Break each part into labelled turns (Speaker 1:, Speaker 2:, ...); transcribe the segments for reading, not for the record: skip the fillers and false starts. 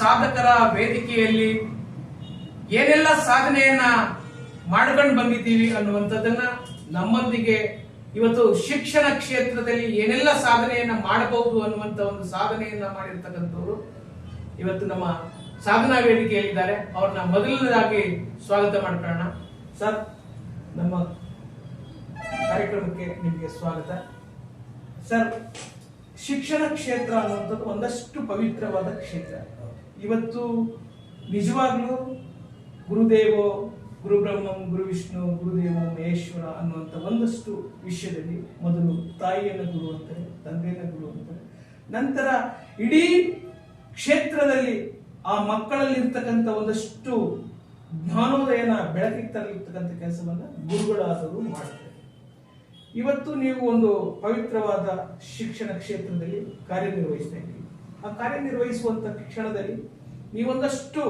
Speaker 1: ಸಾಧಕರ ವೇದಿಕೆಯಲ್ಲಿ ಏನೆಲ್ಲ ಸಾಧನೆಯನ್ನ ಮಾಡ್ಕೊಂಡು ಬಂದಿದ್ದೀವಿ ಅನ್ನುವಂಥದ್ದನ್ನ ನಮ್ಮೊಂದಿಗೆ ಇವತ್ತು ಶಿಕ್ಷಣ ಕ್ಷೇತ್ರದಲ್ಲಿ ಏನೆಲ್ಲ ಸಾಧನೆಯನ್ನ ಮಾಡಬಹುದು ಅನ್ನುವಂತ ಒಂದು ಸಾಧನೆಯನ್ನ ಮಾಡಿರ್ತಕ್ಕಂಥವ್ರು ಇವತ್ತು ನಮ್ಮ ಸಾಧನಾ ವೇದಿಕೆಯಲ್ಲಿದ್ದಾರೆ. ಅವ್ರನ್ನ ಮೊದಲನೇದಾಗಿ ಸ್ವಾಗತ ಮಾಡ್ಕೊಳ್ಳೋಣ. ಸರ್, ನಮ್ಮ ಕಾರ್ಯಕ್ರಮಕ್ಕೆ ನಿಮಗೆ ಸ್ವಾಗತ. ಸರ್, ಶಿಕ್ಷಣ ಕ್ಷೇತ್ರ ಅನ್ನುವಂಥದ್ದು ಒಂದಷ್ಟು ಪವಿತ್ರವಾದ ಕ್ಷೇತ್ರ. ಇವತ್ತು ನಿಜವಾಗ್ಲೂ ಗುರುದೇವೋ ಗುರು ಬ್ರಹ್ಮಂ ಗುರು ವಿಷ್ಣು ಗುರುದೇವೋ ಮಹೇಶ್ವರ ಅನ್ನುವಂಥ ಒಂದಷ್ಟು ವಿಷಯದಲ್ಲಿ ಮೊದಲು ತಾಯಿಯನ್ನು ಗುರು ಅಂತಾರೆ, ತಂದೆಯನ್ನು ಗುರು ಅಂತಾರೆ. ನಂತರ ಇಡೀ ಕ್ಷೇತ್ರದಲ್ಲಿ ಆ ಮಕ್ಕಳಲ್ಲಿರ್ತಕ್ಕಂಥ ಒಂದಷ್ಟು ಜ್ಞಾನೋದಯನ ಬೆಳಕಿಗೆ ತರಲಿರ್ತಕ್ಕಂಥ ಕೆಲಸವನ್ನ ಗುರುಗಳಾದವರು ಮಾಡ್ತಾರೆ. ಇವತ್ತು ನೀವು ಒಂದು ಪವಿತ್ರವಾದ ಶಿಕ್ಷಣ ಕ್ಷೇತ್ರದಲ್ಲಿ ಕಾರ್ಯನಿರ್ವಹಿಸ್ತಾ ಇದ್ದೀವಿ. ಆ ಕಾರ್ಯನಿರ್ವಹಿಸುವಂತ ಕ್ಷಣದಲ್ಲಿ ನೀವೊಂದಷ್ಟು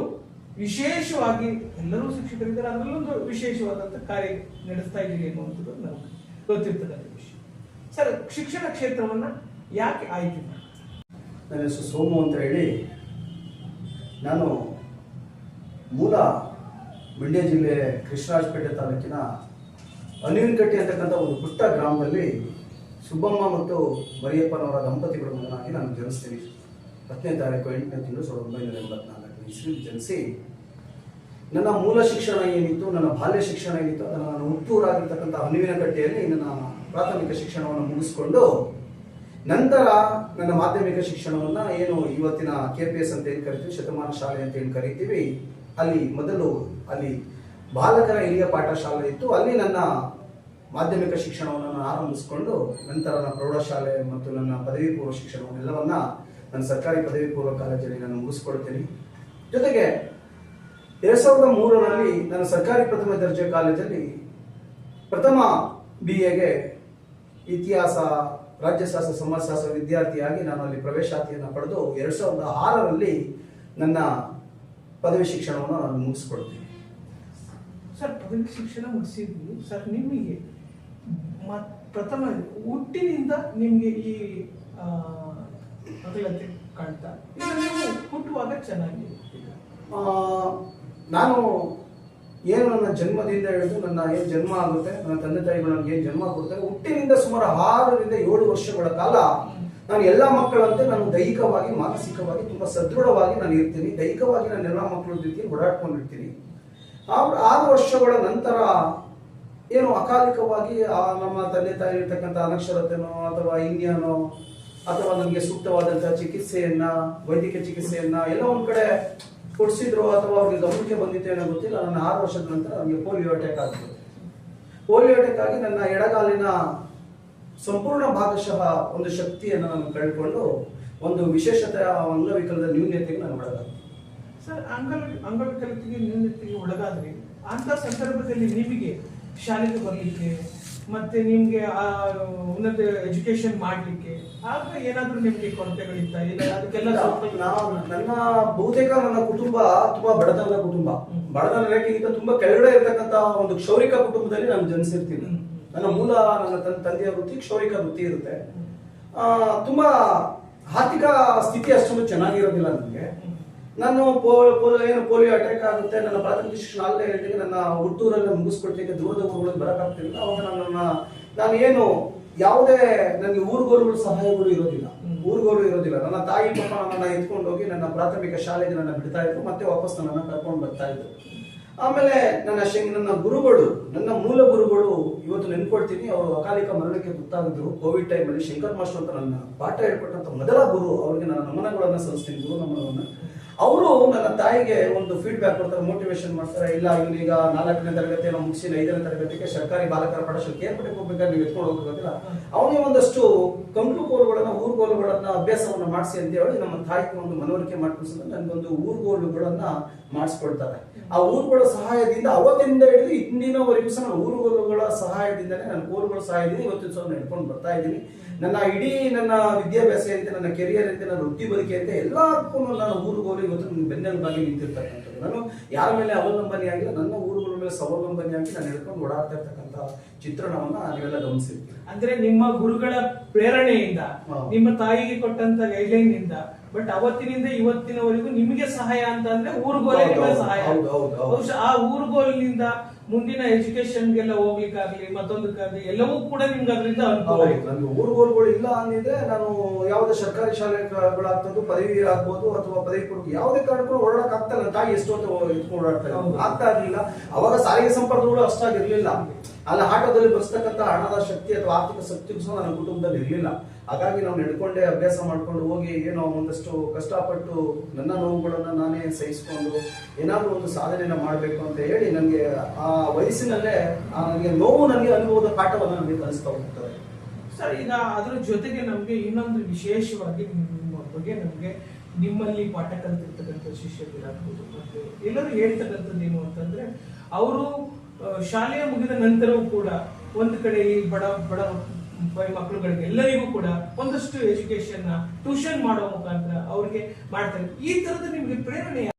Speaker 1: ವಿಶೇಷವಾಗಿ, ಎಲ್ಲರೂ ಶಿಕ್ಷಕರಿದ್ದಾರೆ, ಅದರಲ್ಲೊಂದು ವಿಶೇಷವಾದಂಥ ಕಾರ್ಯ ನಡೆಸ್ತಾ ಇದ್ದೀರಿ ಅನ್ನುವಂಥದ್ದು ನಮಗೆ ಗೊತ್ತಿರ್ತಕ್ಕಂಥ ವಿಷಯ. ಸರ್, ಶಿಕ್ಷಣ ಕ್ಷೇತ್ರವನ್ನ ಯಾಕೆ ಆಯ್ಕೆ ಮಾಡಿ?
Speaker 2: ನನ್ನ ಹೆಸರು ಸೋಮು ಅಂತ ಹೇಳಿ, ನಾನು ಮೂಲ ಮಂಡ್ಯ ಜಿಲ್ಲೆ ಕೃಷ್ಣರಾಜಪೇಟೆ ತಾಲೂಕಿನ ಅನಿವಿನಕಟ್ಟಿ ಅಂತಕ್ಕಂಥ ಒಂದು ಪುಟ್ಟ ಗ್ರಾಮದಲ್ಲಿ ಸುಬ್ಬಮ್ಮ ಮತ್ತು ಮರಿಯಪ್ಪನವರ ದಂಪತಿಗಳ ಮಗನಾಗಿ ನಾನು ಜನಿಸ್ತೀನಿ. 10ನೇ ತಾರೀಕು 8ನೇ ತಿಂಗಳು 1984 ಇಸ್ವಿಯಲ್ಲಿ ಜನಿಸಿ, ನನ್ನ ಮೂಲ ಶಿಕ್ಷಣ ಏನಿತ್ತು, ನನ್ನ ಬಾಲ್ಯ ಶಿಕ್ಷಣ ಏನಿತ್ತು, ಅದನ್ನು ನಾನು ಹುಟ್ಟೂರಾಗಿರ್ತಕ್ಕಂಥ ಅನಿವಿನಕಟ್ಟೆಯಲ್ಲಿ ನನ್ನ ಪ್ರಾಥಮಿಕ ಶಿಕ್ಷಣವನ್ನು ಮುಗಿಸ್ಕೊಂಡು ನಂತರ ನನ್ನ ಮಾಧ್ಯಮಿಕ ಶಿಕ್ಷಣವನ್ನು ಏನು ಇವತ್ತಿನ KPS ಅಂತ ಏನು ಕರಿತೀವಿ, ಶತಮಾನ ಶಾಲೆ ಅಂತ ಏನು ಕರಿತೀವಿ, ಅಲ್ಲಿ ಬಾಲಕರ ಹಿರಿಯ ಪಾಠ ಶಾಲೆ ಇತ್ತು. ಅಲ್ಲಿ ನನ್ನ ಮಾಧ್ಯಮಿಕ ಶಿಕ್ಷಣವನ್ನು ನಾನು ಆರಂಭಿಸಿಕೊಂಡು ನಂತರ ನನ್ನ ಪ್ರೌಢಶಾಲೆ ಮತ್ತು ನನ್ನ ಪದವಿ ಪೂರ್ವ ಶಿಕ್ಷಣವನ್ನೆಲ್ಲವನ್ನ ನನ್ನ ಸರ್ಕಾರಿ ಪದವಿ ಪೂರ್ವ ಕಾಲೇಜಲ್ಲಿ ನಾನು ಮುಗಿಸ್ಕೊಡ್ತೀನಿ. ಜೊತೆಗೆ 2003ರಲ್ಲಿ ನನ್ನ ಸರ್ಕಾರಿ ಪ್ರಥಮ ದರ್ಜೆ ಕಾಲೇಜಲ್ಲಿ ಪ್ರಥಮ BAಗೆ ಇತಿಹಾಸ, ರಾಜ್ಯಶಾಸ್ತ್ರ, ಸಮಾಜಶಾಸ್ತ್ರ ವಿದ್ಯಾರ್ಥಿಯಾಗಿ ನಾನು ಅಲ್ಲಿ ಪ್ರವೇಶಾತಿಯನ್ನು ಪಡೆದು 2006ರಲ್ಲಿ ನನ್ನ ಪದವಿ ಶಿಕ್ಷಣವನ್ನು ನಾನು ಮುಗಿಸ್ಕೊಡ್ತೀನಿ.
Speaker 1: ಸರ್, ಪದವಿ ಶಿಕ್ಷಣ ಮುಗಿಸಿದ್ವಿ. ಸರ್, ನಿಮಗೆ ಪ್ರಥಮ ಹುಟ್ಟಿನಿಂದ ನಿಮಗೆ ಈ ಅಗಲತೆ ಕಾಣ್ತಾ ನೀವು ಹುಟ್ಟುವಾಗ ಚೆನ್ನಾಗಿ
Speaker 2: ನಾನು ಏನು ನನ್ನ ಜನ್ಮದಿಂದ ಹಿಡಿದು ನನ್ನ ಏನು ಜನ್ಮ ಆಗುತ್ತೆ, ನನ್ನ ತಂದೆ ತಾಯಿಗಳು ನನಗೆ ಏನು ಜನ್ಮ ಕೊಡ್ತಾರೆ, ಹುಟ್ಟಿನಿಂದ ಸುಮಾರು 6ರಿಂದ 7 ವರ್ಷಗಳ ಕಾಲ ನಾನು ಎಲ್ಲ ಮಕ್ಕಳಂತೆ ನಾನು ದೈಹಿಕವಾಗಿ, ಮಾನಸಿಕವಾಗಿ ತುಂಬಾ ಸದೃಢವಾಗಿ ನಾನು ಇರ್ತೀನಿ. ದೈಹಿಕವಾಗಿ ನಾನು ಎಲ್ಲ ಮಕ್ಕಳ ಜೊತೆ ಓಡಾಡ್ಕೊಂಡಿರ್ತೀನಿ. 6 ವರ್ಷಗಳ ನಂತರ ಏನು ಅಕಾಲಿಕವಾಗಿ ನಮ್ಮ ತಂದೆ ತಾಯಿ ಇರ್ತಕ್ಕಂಥ ಅನಕ್ಷರತೆನೋ ಅಥವಾ ಇಂಡಿಯಾನೋ ಅಥವಾ ನನಗೆ ಸೂಕ್ತವಾದಂತಹ ಚಿಕಿತ್ಸೆಯನ್ನ, ವೈದ್ಯಕೀಯ ಚಿಕಿತ್ಸೆಯನ್ನ ಎಲ್ಲ ಒಂದ್ ಕಡೆ ಕೊಡಿಸಿದ್ರು ಅಥವಾ ಅವ್ರಿಗೆ ಗಮನಕ್ಕೆ ಬಂದಿತ್ತು ಏನೋ ಗೊತ್ತಿಲ್ಲ. ನನ್ನ 6 ವರ್ಷದ ನಂತರ ನನಗೆ ಪೋಲಿಯೋ ಅಟ್ಯಾಕ್ ಆಗ್ತದೆ. ಪೋಲಿಯೋ ಅಟ್ಯಾಕ್ ಆಗಿ ನನ್ನ ಎಡಗಾಲಿನ ಸಂಪೂರ್ಣ ಭಾಗಶಃ ಒಂದು ಶಕ್ತಿಯನ್ನು ನಾನು ಕಳ್ಕೊಂಡು ಒಂದು ವಿಶೇಷತೆಯ ಅಂಗವಿಕಲದ ನ್ಯೂನ್ಯತೆಗೆ ನಾನು ಒಳಗಾಗ್ತೀನಿ.
Speaker 1: ಸರ್, ಅಂಗವಿಕಲತೆಗೆ ನ್ಯೂನ್ಯತೆಗೆ ಒಳಗಾದ್ರೆ ಅಂತ ಸಂದರ್ಭದಲ್ಲಿ ನಿಮಗೆ ಶಾಲೆಗೆ ಬರಲಿಕ್ಕೆ ಮತ್ತೆ ನಿಮ್ಗೆ ಉನ್ನತ ಎಜುಕೇಶನ್ ಮಾಡ್ಲಿಕ್ಕೆ ಆಗ ಏನಾದ್ರೂ ನಿಮ್ಗೆ ಕೊರತೆಗಳಿತ್ತ? ಇಲ್ಲ, ಅದಕ್ಕೆಲ್ಲ
Speaker 2: ನನ್ನ ಬಹುತೇಕ ನನ್ನ ಕುಟುಂಬ ತುಂಬಾ ಬಡತನದ ಕುಟುಂಬ. ಬಡತನ ರೇಖೆಗಿಂತ ತುಂಬಾ ಕೆಳಗಡೆ ಇರತಕ್ಕಂತ ಒಂದು ಕ್ಷೌರಿಕ ಕುಟುಂಬದಲ್ಲಿ ನಾನು ಜನಿಸಿರ್ತೀನಿ. ನನ್ನ ಮೂಲ ನನ್ನ ತಂದೆಯ ವೃತ್ತಿ ಕ್ಷೌರಿಕ ವೃತ್ತಿ ಇರುತ್ತೆ. ತುಂಬಾ ಆರ್ಥಿಕ ಸ್ಥಿತಿ ಅಷ್ಟೊಂದು ಚೆನ್ನಾಗಿರೋದಿಲ್ಲ ನನಗೆ. ನಾನು ಏನು ಪೋಲಿಯೋ ಅಟ್ಯಾಕ್ ಆಗುತ್ತೆ, ನನ್ನ ಪ್ರಾಥಮಿಕ ಶಿಕ್ಷಣ ಅಲ್ಲೇ ಹೇಳ್ತೀನಿ, ನನ್ನ ಹುಟ್ಟೂರನ್ನ ಮುಗಿಸ್ಕೊಡ್ಲಿಕ್ಕೆ ದೂರದ ಊರುಗಳಿಗೆ ಬರಕ್ಕಾಗ್ತಿಲ್ಲ. ಅವಾಗ ನಾನು ಏನು ಯಾವುದೇ ನನಗೆ ಊರುಗೋಲುಗಳ ಸಹಾಯಗಳು ಇರೋದಿಲ್ಲ. ನನ್ನ ತಾಯಿ ಪಾಪ ನನ್ನನ್ನು ಎತ್ಕೊಂಡು ಹೋಗಿ ನನ್ನ ಪ್ರಾಥಮಿಕ ಶಾಲೆಗೆ ನನ್ನ ಬಿಡ್ತಾ ಇದ್ರು, ಮತ್ತೆ ವಾಪಸ್ ನನ್ನನ್ನು ಕರ್ಕೊಂಡು ಬರ್ತಾ ಇದ್ರು. ಆಮೇಲೆ ನನ್ನ ಗುರುಗಳು, ನನ್ನ ಮೂಲ ಗುರುಗಳು ಇವತ್ತು ನೆನ್ಕೊಳ್ತೀನಿ, ಅವರು ಅಕಾಲಿಕ ಮರಣಕ್ಕೆ ಗೊತ್ತಾಗಿದ್ರು. ಕೋವಿಡ್ ಟೈಮಲ್ಲಿ ಶಂಕರ್ ಮಾಸ್ಟರ್ ಅಂತ ನನ್ನ ಪಾಠ ಹೇಳ್ಕೊಟ್ಟಂತ ಮೊದಲ ಗುರು, ಅವರಿಗೆ ನನ್ನ ನಮನಗಳನ್ನ ಸಲ್ಲಿಸ್ತೀನಿ, ಗುರು ನಮನವನ್ನ. ಅವರು ನನ್ನ ತಾಯಿಗೆ ಒಂದು ಫೀಡ್ಬ್ಯಾಕ್ ಕೊಡ್ತಾರೆ, ಮೋಟಿವೇಶನ್ ಮಾಡ್ತಾರೆ. ಇಲ್ಲ, ಇವನೀಗ 4ನೇ ತರಗತಿಯನ್ನು ಮುಗಿಸಿ 5ನೇ ತರಗತಿಗೆ ಸರ್ಕಾರಿ ಬಾಲಕರ ಪಾಠಶಾಲೆ ಕೇರ್ಪಟ್ಟೆಗೆ ಹೋಗ್ಬೇಕಾದ್ರೆ ನೀವು ಎತ್ಕೊಂಡು ಹೋಗೋದಿಲ್ಲ, ಅವನಿಗೆ ಒಂದಷ್ಟು ಕಂಕ್ಲು ಗೋಲುಗಳನ್ನ, ಊರುಗೋಲುಗಳನ್ನ ಅಭ್ಯಾಸವನ್ನ ಮಾಡಿಸಿ ಅಂತ ಹೇಳಿ ನಮ್ಮ ತಾಯಿಗೆ ಒಂದು ಮನವರಿಕೆ ಮಾಡ್ಕೊಂಡು ನನಗೊಂದು ಊರುಗೋಲುಗಳನ್ನ ಮಾಡಿಸ್ಕೊಳ್ತಾರೆ. ಆ ಊರುಗಳ ಸಹಾಯದಿಂದ ಅವತ್ತಿಂದ ಹಿಡಿದು ಇಂದಿನವರೆಗೂ ಸಹ ನಾನು ಊರುಗೋಲುಗಳ ಸಹಾಯದಿಂದನೇ, ನನ್ನ ಕೋಲುಗಳ ಸಹಾಯದಿಂದ ಇವತ್ತಿನ ಸಹ ನಡ್ಕೊಂಡು ಬರ್ತಾ ಇದ್ದೀನಿ. ನನ್ನ ಇಡೀ ನನ್ನ ವಿದ್ಯಾಭ್ಯಾಸ ಅಂತ, ನನ್ನ ಕೆರಿಯರ್ ಅಂತ, ನನ್ನ ವೃತ್ತಿ ಬದುಕಿ ಅಂತ ಎಲ್ಲಕ್ಕೂ ನಾನು ಊರುಗೋಲು ಇವತ್ತು ನನ್ನ ಬೆನ್ನೆಲುಬಾಗಿ ನಿಂತಿರ್ತಕ್ಕಂಥದ್ದು. ನಾನು ಯಾರ ಮೇಲೆ ಅವಲಂಬನೆ ಆಗಿಲ್ಲ, ನನ್ನ ಊರುಗಳ ಮೇಲೆ ಸ್ವಾವಲಂಬನೆಯಾಗಿ ನಾನು ಹೇಳ್ಕೊಂಡು ಓಡಾಡ್ತಾ ಇರ್ತಕ್ಕಂಥ ಚಿತ್ರಣವನ್ನ ನೀವೆಲ್ಲ ಗಮನಿಸಿರ್ತೀವಿ.
Speaker 1: ಅಂದ್ರೆ ನಿಮ್ಮ ಗುರುಗಳ ಪ್ರೇರಣೆಯಿಂದ, ನಿಮ್ಮ ತಾಯಿಗೆ ಕೊಟ್ಟಂತ ಗೈಡ್ಲೈನ್ ಇಂದ ಬಟ್ ಅವತ್ತಿನಿಂದ ಇವತ್ತಿನವರೆಗೂ ನಿಮಗೆ ಸಹಾಯ ಅಂತ ಅಂದ್ರೆ ಊರುಗೋಲೆ ನಿಮಗೆ ಸಹಾಯ. ಬಹುಶಃ ಆ ಊರುಗೋಲಿನಿಂದ ಮುಂದಿನ ಎಜುಕೇಶನ್ಗೆಲ್ಲ ಹೋಗ್ಲಿಕ್ಕಾಗ್ಲಿ ಮತ್ತೊಂದಕ್ಕಾಗ್ಲಿ ಎಲ್ಲವೂ ಕೂಡ ನಿಮ್ಗೆ ಅದರಿಂದ ಅನುಕೂಲ ಆಯ್ತು.
Speaker 2: ನನ್ಗೆ ಊರುಗೋಲುಗಳು ಇಲ್ಲ ಅಂದಿದ್ರೆ ನಾನು ಯಾವುದೇ ಸರ್ಕಾರಿ ಶಾಲೆಗಳಾಗ್ತದ್ದು ಪದವಿ ಆಗ್ಬೋದು ಅಥವಾ ಪದವಿ ಪೂರ್ವ ಯಾವುದೇ ಕಾರಣಕ್ಕೂ ಓಡಾಡಕ್ ಆಗ್ತಾ ಇಲ್ಲ. ತಾಯಿ ಎಷ್ಟೊತ್ತು ಎತ್ಕೊಂಡು ಓಡಾಡ್ತಾ ಆಗ್ತಾ ಇರ್ಲಿಲ್ಲ. ಅವಾಗ ಸಾರಿಗೆ ಸಂಪರ್ಕಗಳು ಅಷ್ಟಾಗಿರ್ಲಿಲ್ಲ. ಅಲ್ಲ ಆಟೋದಲ್ಲಿ ಬರ್ತಕ್ಕಂಥ ಹಣದ ಶಕ್ತಿ ಅಥವಾ ಆರ್ಥಿಕ ಶಕ್ತಿ ಸಹ ನನ್ನ ಕುಟುಂಬದಲ್ಲಿ ಇರ್ಲಿಲ್ಲ. ಹಾಗಾಗಿ ನಾವು ನಡ್ಕೊಂಡೆ ಅಭ್ಯಾಸ ಮಾಡ್ಕೊಂಡು ಹೋಗಿ ಏನೋ ಒಂದಷ್ಟು ಕಷ್ಟಪಟ್ಟು ನನ್ನ ನೋವುಗಳನ್ನ ನಾನೇ ಸಹಿಸ್ಕೊಂಡು ಏನಾದ್ರೂ ಒಂದು ಸಾಧನೆಯನ್ನ ಮಾಡ್ಬೇಕು ಅಂತ ಹೇಳಿ ನನಗೆ ಆ ವಯಸ್ಸಿನಲ್ಲೇ ನನಗೆ ನೋವು ನನಗೆ ಅನುಭವದ ಪಾಠವನ್ನು ನನಗೆ ಕಲಿಸ್ತಾ ಹೋಗ್ತಾರೆ.
Speaker 1: ಸರ್, ಈಗ ಅದ್ರ ಜೊತೆಗೆ ನಮ್ಗೆ ಇನ್ನೊಂದು ವಿಶೇಷವಾಗಿ ನಿಮ್ಮ ಬಗ್ಗೆ ನಮ್ಗೆ ನಿಮ್ಮಲ್ಲಿ ಪಾಠ ಕಲಿತಿರ್ತಕ್ಕಂಥ ಶಿಷ್ಯರಾಗ್ಬೋದು ಮತ್ತೆ ಎಲ್ಲರೂ ಹೇಳ್ತಕ್ಕಂಥದ್ದು ಏನು ಅಂತಂದ್ರೆ ಅವರು ಶಾಲೆಯ ಮುಗಿದ ನಂತರವೂ ಕೂಡ ಒಂದು ಕಡೆ ಈ ಬಡ ಬಡ ಮಕ್ಕಳುಗಳಿಗೆ ಎಲ್ಲರಿಗೂ ಕೂಡ ಒಂದಷ್ಟು ಎಜುಕೇಶನ್ ಟ್ಯೂಷನ್ ಮಾಡೋ ಮುಖಾಂತರ ಅವ್ರಿಗೆ ಮಾಡ್ತಾರೆ. ಈ ತರದ ನಿಮ್ಗೆ ಪ್ರೇರಣೆ